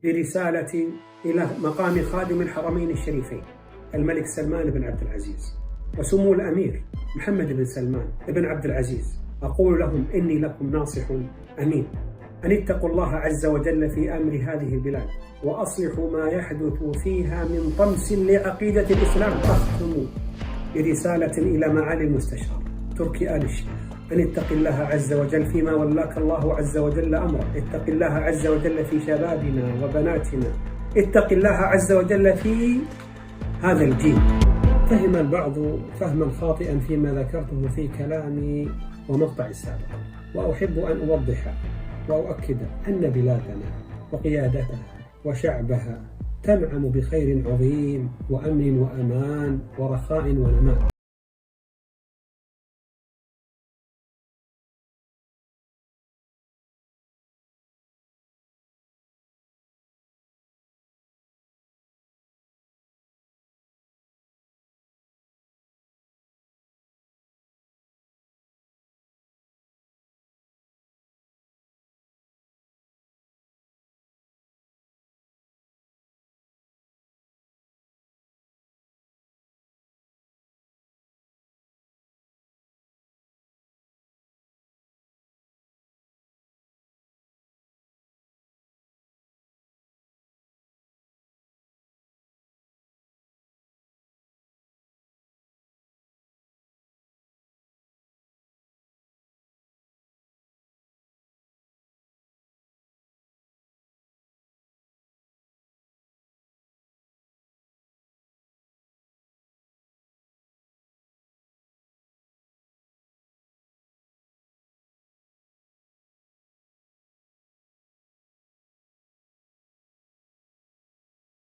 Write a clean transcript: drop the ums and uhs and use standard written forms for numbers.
برسالة إلى مقام خادم الحرمين الشريفين الملك سلمان بن عبد العزيز وسمو الأمير محمد بن سلمان بن عبد العزيز، أقول لهم إني لكم ناصح أمين، أن اتقوا الله عز وجل في أمر هذه البلاد وأصلحوا ما يحدث فيها من طمس لعقيدة الإسلام. أختم برسالة إلى معالي المستشار تركي آل الشيخ أن اتق الله عز وجل فيما ولاك الله عز وجل أمره، اتق الله عز وجل في شبابنا وبناتنا، اتق الله عز وجل في هذا الجيل. فهم البعض فهما خاطئا فيما ذكرته في كلامي ومقطع السابق، وأحب أن أوضح وأؤكد أن بلادنا وقيادتها وشعبها تنعم بخير عظيم وأمن وأمان ورخاء ونماء.